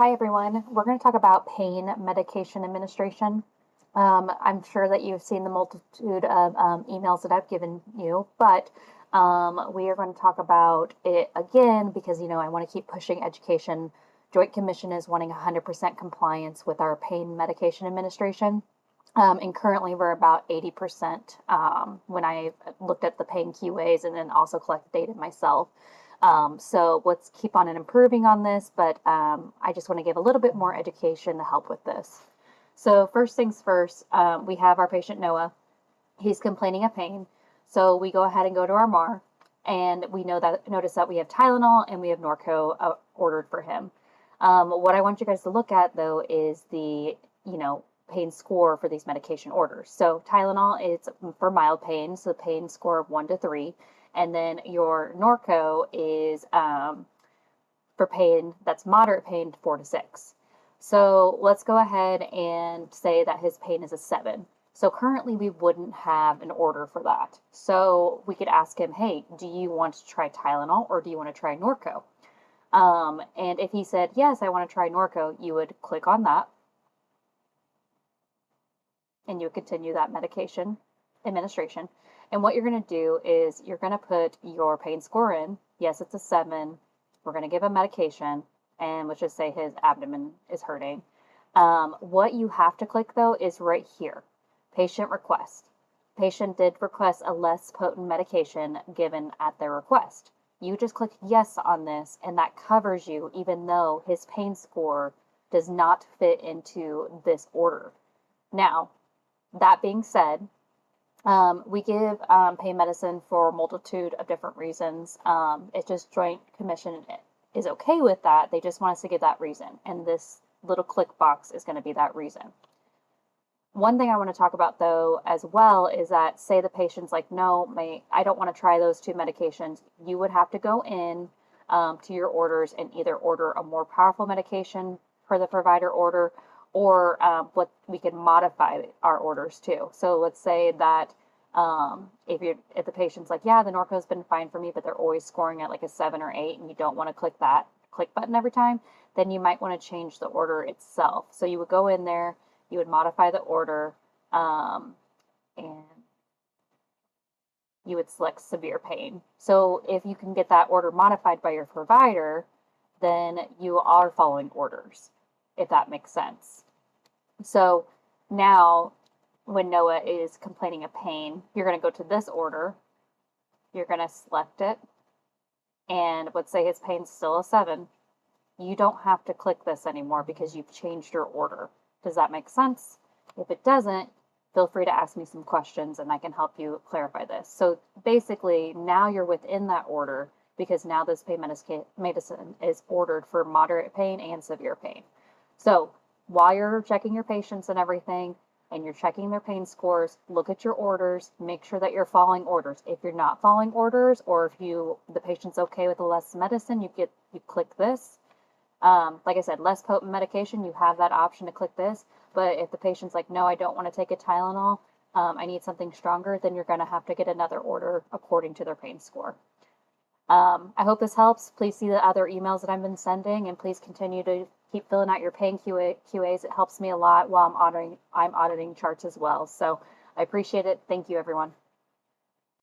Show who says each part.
Speaker 1: Hi, everyone. We're going to talk about pain medication administration. I'm sure that you've seen the multitude of emails that I've given you, but we are going to talk about it again because, I want to keep pushing education. Joint Commission is wanting 100% compliance with our pain medication administration. And currently we're about 80% when I looked at the pain QAs and then also collected data myself. So let's keep on improving on this, but I just want to give a little bit more education to help with this. So first things first, we have our patient Noah. He's complaining of pain. So we go ahead and go to our MAR, and we notice that we have Tylenol and we have Norco ordered for him. What I want you guys to look at though is the, pain score for these medication orders. So Tylenol is for mild pain, so pain score of 1 to 3. And then your Norco is for pain that's moderate pain, 4 to 6. So let's go ahead and say that his pain is a 7. So currently we wouldn't have an order for that. So we could ask him, hey, do you want to try Tylenol or do you want to try Norco? And if he said, yes, I want to try Norco, you would click on that and you would continue that medication administration. And what you're going to do is you're going to put your pain score in. Yes, it's a 7. We're going to give him medication, and let's just say his abdomen is hurting. What you have to click, though, is right here, patient request. Patient did request a less potent medication given at their request. You just click yes on this, and that covers you, even though his pain score does not fit into this order. Now, that being said, we give pain medicine for a multitude of different reasons. It's just Joint Commission is okay with that. They just want us to give that reason. And this little click box is going to be that reason. One thing I want to talk about, though, as well, is that say the patient's like, no, I don't want to try those 2 medications. You would have to go in to your orders and either order a more powerful medication for the provider order, or what we can modify our orders too. So let's say that if the patient's like, yeah, the Norco's been fine for me, but they're always scoring at like a 7 or 8, and you don't want to click that click button every time, then you might want to change the order itself. So you would go in there, you would modify the order, and you would select severe pain. So if you can get that order modified by your provider, then you are following orders, if that makes sense. So now when Noah is complaining of pain, you're going to go to this order, you're going to select it, and let's say his pain's still a 7. You don't have to click this anymore because you've changed your order. Does that make sense? If it doesn't, feel free to ask me some questions and I can help you clarify this. So basically, now you're within that order because now this pain medicine is ordered for moderate pain and severe pain. So while you're checking your patients and everything, and you're checking their pain scores, look at your orders, make sure that you're following orders. If you're not following orders, or if the patient's okay with the less medicine, you click this. Like I said, less potent medication, you have that option to click this. But if the patient's like, no, I don't want to take a Tylenol, I need something stronger, then you're going to have to get another order according to their pain score. I hope this helps. Please see the other emails that I've been sending, and please continue to keep filling out your pain QAs. It helps me a lot while I'm auditing charts as well. So I appreciate it. Thank you, everyone.